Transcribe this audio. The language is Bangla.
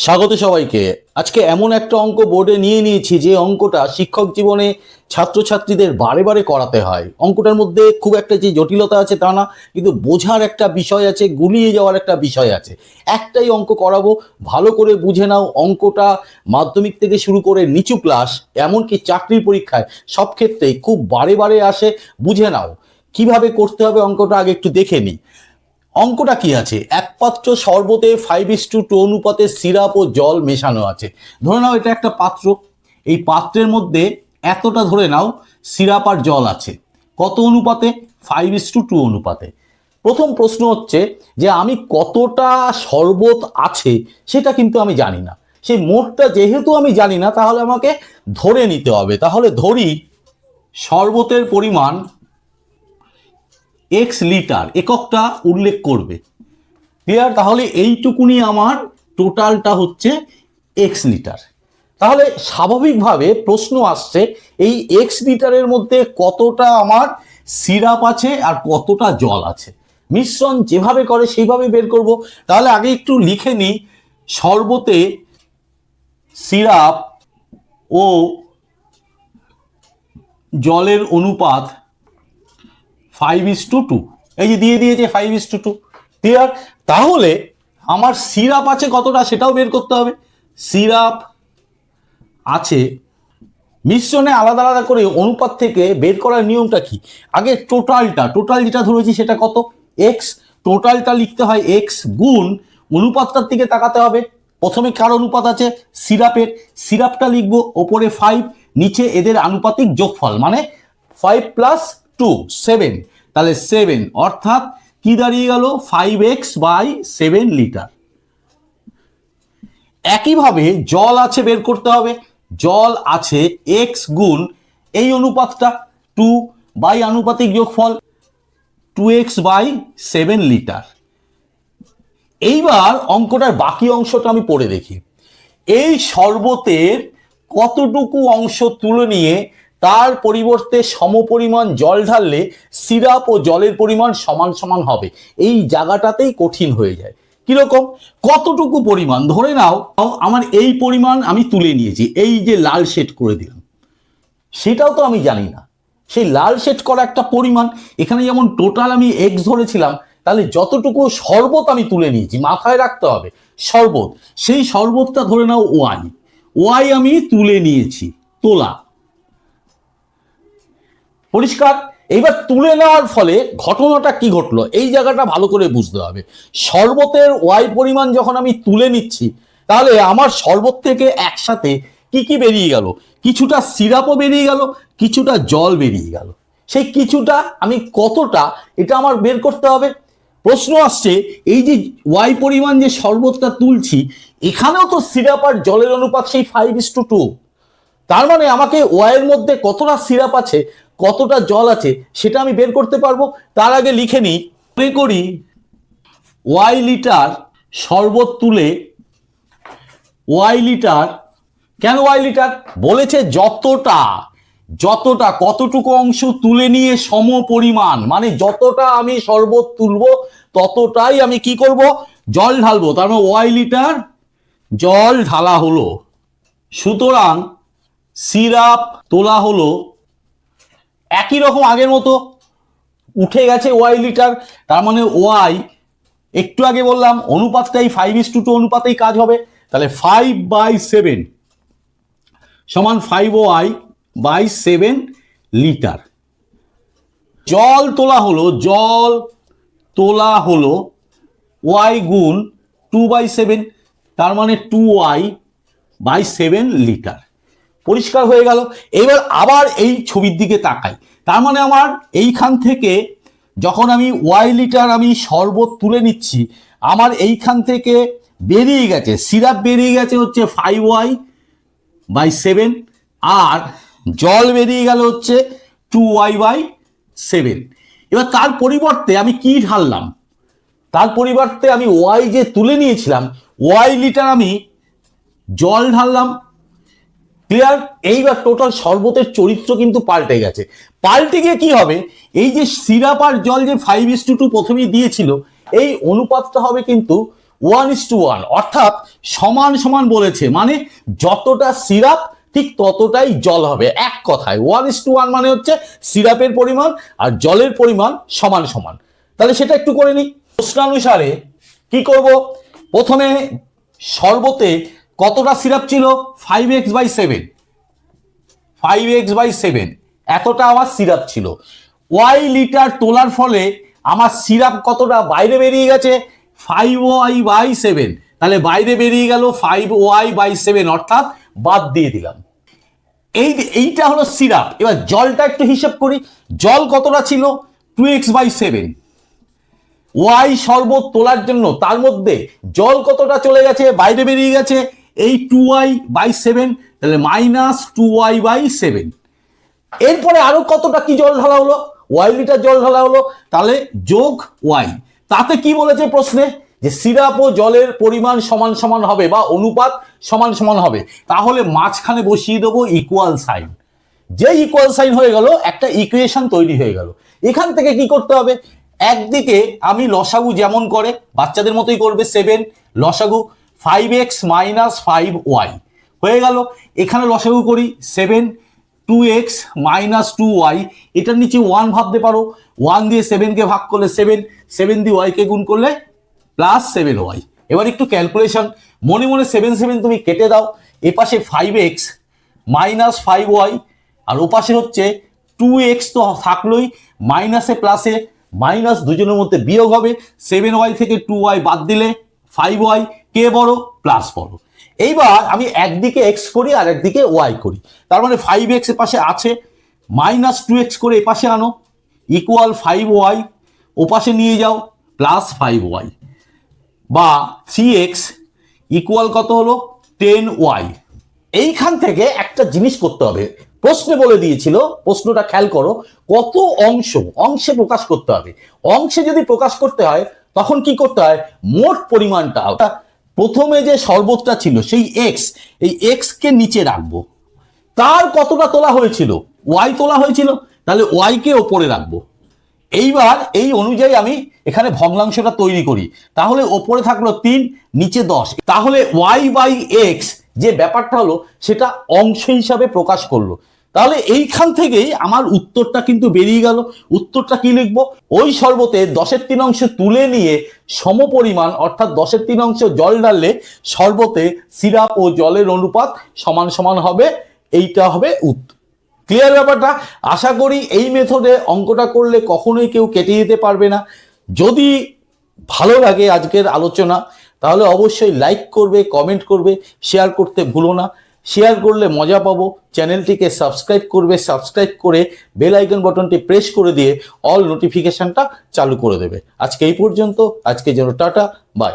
স্বাগত সবাইকে। আজকে এমন একটা অঙ্ক বোর্ডে নিয়ে নিয়েছি যে অঙ্কটা শিক্ষক জীবনে ছাত্রছাত্রীদের বারে বারে করাতে হয়। অঙ্কটার মধ্যে খুব একটা যে জটিলতা আছে তা না, কিন্তু বোঝার একটা বিষয় আছে, গুলিয়ে যাওয়ার একটা বিষয় আছে। একটাই অঙ্ক করাবো, ভালো করে বুঝে নাও। অঙ্কটা মাধ্যমিক থেকে শুরু করে নিচু ক্লাস, এমনকি চাকরির পরীক্ষায় সব ক্ষেত্রেই খুব বারে বারে আসে। বুঝে নাও কিভাবে করতে হবে অঙ্কটা, আগে একটু দেখে নিই। অঙ্কটা কি আছে? এক পাত্র শরবতে 5:2 অনুপাতে সিরাপ ও জল মেশানো আছে। ধরে নাও এটা একটা পাত্র, এই পাত্রের মধ্যে এতটা ধরে নাও সিরাপ আর জল আছে। কত অনুপাতে? 5:2 অনুপাতে। প্রথম প্রশ্ন হচ্ছে যে আমি কতটা শরবত আছে সেটা কিন্তু আমি জানি না। সেই মোটটা যেহেতু আমি জানি না, তাহলে আমাকে ধরে নিতে হবে। তাহলে ধরি শরবতের পরিমাণ এক্স লিটার, এককটা উল্লেখ করবে। ক্লিয়ার? তাহলে এইটুকুনি আমার টোটালটা হচ্ছে এক্স লিটার। তাহলে স্বাভাবিকভাবে প্রশ্ন আসছে এই এক্স লিটারের মধ্যে কতটা আমার সিরাপ আছে আর কতটা জল আছে। মিশ্রণ যেভাবে করে সেইভাবে বের করব। তাহলে আগে একটু লিখে নিই, শরবতে সিরাপ ও জলের অনুপাত 5:2। এই যে দিয়ে দিয়েছে 5:2। ক্লিয়ার? তাহলে আমার সিরাপ আছে কতটা সেটাও বের করতে হবে। সিরাপ আছে, মিশ্রণে আলাদা আলাদা করে অনুপাত থেকে বের করার নিয়মটা কি? আগে টোটাল যেটা ধরেছি সেটা কত? এক্স। টোটালটা লিখতে হয় এক্স গুণ অনুপাতটার দিকে তাকাতে হবে। প্রথমে কার অনুপাত আছে? সিরাপের। সিরাপটা লিখবো ওপরে 5, নিচে এদের আনুপাতিক যোগফল, মানে 5 + 2 7। তাহলে 7, অর্থাৎ কি দাঁড়িয়ে গেল? 5x/7 litre. একইভাবে জল আছে বের করতে হবে। জল আছে এক্স গুণ এই অনুপাতটা 2 বাই আনুপাতিক যোগফল 2x/7 লিটার। এইবার অঙ্কটার বাকি অংশটা আমি পড়ে দেখি। এই শরবতের কতটুকু অংশ তুলে নিয়ে তার পরিবর্তে সমপরিমাণ জল ঢাললে সিরাপ ও জলের পরিমাণ সমান সমান হবে। এই জায়গাটাতেই কঠিন হয়ে যায়। কিরকম? কতটুকু পরিমাণ? ধরে নাও আমার এই পরিমাণ আমি তুলে নিয়েছি, এই যে লাল শেড করে দিলাম, সেটাও তো আমি জানি না। সেই লাল শেড করা একটা পরিমাণ, এখানে যেমন টোটাল আমি এক্স ধরেছিলাম, তাহলে যতটুকু শরবত আমি তুলে নিয়েছি, মাথায় রাখতে হবে শরবত, সেই শরবতটা ধরে নাও ওয়াই আমি তুলে নিয়েছি, তোলা। পরিষ্কার? এইবার তুলে নেওয়ার ফলে ঘটনাটা কি ঘটলো এই জায়গাটা ভালো করে বুঝতে হবে। শরবতের ওয়াই পরিমাণ যখন আমি তুলে নিচ্ছি, তাহলে আমার শরবত থেকে একসাথে কি কি বেরিয়ে গেল? কিছুটা সিরাপও বেরিয়ে গেল, কিছুটা জল বেরিয়ে গেল। সেই কিছুটা আমি কতটা, এটা আমার বের করতে হবে। প্রশ্ন আসছে এই যে ওয়াই পরিমাণ যে শরবতটা তুলছি, এখানেও তো সিরাপ আর জলের অনুপাত সেই 5:2। তার মানে আমাকে ওয়াইয়ের মধ্যে কতটা সিরাপ আছে, কতটা জল আছে সেটা আমি বের করতে পারবো। তার আগে লিখে নিই, মনে করি ওয়াই লিটার শরবত তুলে ওয়াই লিটার। কেন ওয়াই লিটার বলেছে? যতটা কতটুকু অংশ তুলে নিয়ে সম পরিমাণ, মানে যতটা আমি শরবত তুলবো ততটাই আমি কি করব? জল ঢালবো। তার মানে ওয়াই লিটার জল ঢালা হলো। সুতরাং সিরাপ তোলা হলো একই রকম আগের মতো, উঠে গেছে ওয়াই লিটার। তার মানে ওয়াই, একটু আগে বললাম অনুপাতটাই 5:2 অনুপাতেই কাজ হবে। তাহলে 5/7 সমান 5y/7 লিটার। জল তোলা হলো ওয়াই গুণ 2/7, তার মানে 2y/7 লিটার। পরিষ্কার হয়ে গেল? এবার আবার এই ছবির দিকে তাকাই। তার মানে আমার এইখান থেকে যখন আমি ওয়াই লিটার আমি শরবত তুলে নিচ্ছি, আমার এইখান থেকে বেরিয়ে গেছে সিরাপ, বেরিয়ে গেছে হচ্ছে 5y/7, আর জল বেরিয়ে গেল হচ্ছে 2y/7। এবার তার পরিবর্তে আমি কি ঢাললাম? তার পরিবর্তে আমি ওয়াই যে তুলে নিয়েছিলাম, ওয়াই লিটার আমি জল ঢাললাম। ক্লিয়ার? এইবার টোটাল শরবতের চরিত্র কিন্তু পাল্টে গেছে। পাল্টে গিয়ে কি হবে? এই যে সিরাপ আর জল যে 5:2 প্রথমেই দিয়েছিল, এই অনুপাতটা হবে কিন্তু 1:1, অর্থাৎ সমান সমান বলেছে, মানে যতটা সিরাপ ঠিক ততটাই জল হবে। এক কথায় 1:1 মানে হচ্ছে সিরাপের পরিমাণ আর জলের পরিমাণ সমান সমান। তাহলে সেটা একটু করে নিই। প্রশ্নানুসারে কি করব, প্রথমে শরবতে কতটা সিরাপ ছিল, 5x/7, 5x/7 এতটা আমার সিরাপ ছিল। ওয়াই লিটার তোলার ফলে আমার সিরাপ কতটা বাইরে বেরিয়ে গেছে, 5y/7। তাহলে বাইরে বেরিয়ে গেল 5y/7, অর্থাৎ বাদ দিয়ে দিলাম। এইটা হলো সিরাপ। এবার জলটা একটু হিসেব করি, জল কতটা ছিল, 2x/7। ওয়াই শরবত তোলার জন্য তার মধ্যে জল কতটা চলে গেছে, বাইরে বেরিয়ে গেছে, এই 2y/7, তাহলে -2y/7। এরপরে আরো কতটা কি জল ঢালা হলো, ওয়াই লিটার জল ঢালা হলো, তাহলে যোগ ওয়াই। তাতে কি বলেছে প্রশ্নে, যে সিরাপ ও জলের পরিমাণ সমান সমান হবে বা অনুপাত সমান সমান হবে। তাহলে মাঝখানে বসিয়ে দেবো ইকুয়াল সাইন। যে ইকুয়াল সাইন হয়ে গেল, একটা ইকুয়েশন তৈরি হয়ে গেল। এখান থেকে কি করতে হবে, একদিকে আমি লসাগু যেমন করে বাচ্চাদের মতোই করবে, 7 লসাগু 5x - 5y হয়ে গেল। এখানে লসাগু করি 7 2x - 2y, এটার নিচে 1 ভাবতে পারো, 1 দিয়ে 7কে ভাগ করলে 7, 7 দিয়ে y কে গুণ করলে +7y। এবার একটু ক্যালকুলেশন, মনে মনে 7 7 তুমি কেটে দাও। এ পাশে 5x - 5y আর ও পাশে হচ্ছে 2x তো থাকলোই, মাইনাসে প্লাসে মাইনাস দুজনের মধ্যে বিয়োগ হবে। 7y থেকে 2y বাদ দিলে 5y, কে বড়, প্লাস বড়। এইবার আমি একদিকে x করি আর একদিকে y করি, তার মানে 5x এর পাশে আছে, -2x করে এ পাশে আনো, ইকুয়াল 5y, ও পাশে নিয়ে যাও +5y, বা 3x ইকুয়াল কত হলো, 10y। এইখান থেকে একটা জিনিস করতে হবে, প্রশ্নে বলে দিয়েছিল, প্রশ্নটা খেয়াল করো, কত অংশে প্রকাশ করতে হবে। অংশে যদি প্রকাশ করতে হয় তখন কি করতে হয়, মোট পরিমাণটা, প্রথমে যে শরবতটা ছিল সেই এক্স, এই এক্স কে নিচে রাখবো, তার কতটা তোলা হয়েছিল, ওয়াই তোলা হয়েছিল, তাহলে ওয়াই কে ওপরে রাখবো। এইবার এই অনুযায়ী আমি এখানে ভগ্নাংশটা তৈরি করি, তাহলে ওপরে থাকলো 3, নিচে 10, তাহলে y/x যে ব্যাপারটা হলো সেটা অংশ হিসাবে প্রকাশ করলো। তাহলে এইখান থেকেই আমার উত্তরটা কিন্তু বেরিয়ে গেল। উত্তরটা কি লিখবো, ওই শরবতে 10/3 তুলে নিয়ে সমপরিমাণ, অর্থাৎ 10/3 জল ঢাললে শরবতে সিরাপ ও জলের অনুপাত সমান সমান হবে। এইটা হবে উত্তর। ক্লিয়ার ব্যাপারটা? আশা করি এই মেথডে অঙ্কটা করলে কখনোই কেউ কেটে যেতে পারবে না। যদি ভালো লাগে আজকের আলোচনা, তাহলে অবশ্যই লাইক করবে, কমেন্ট করবে, শেয়ার করতে ভুলো না। শেয়ার করলে মজা পাবো। চ্যানেলটিকে সাবস্ক্রাইব করবে, সাবস্ক্রাইব করে বেল আইকন বাটনটি প্রেস করে দিয়ে অল নোটিফিকেশনটা চালু করে দেবে। আজকে এই পর্যন্ত, আজকের জন্য টাটা, বাই।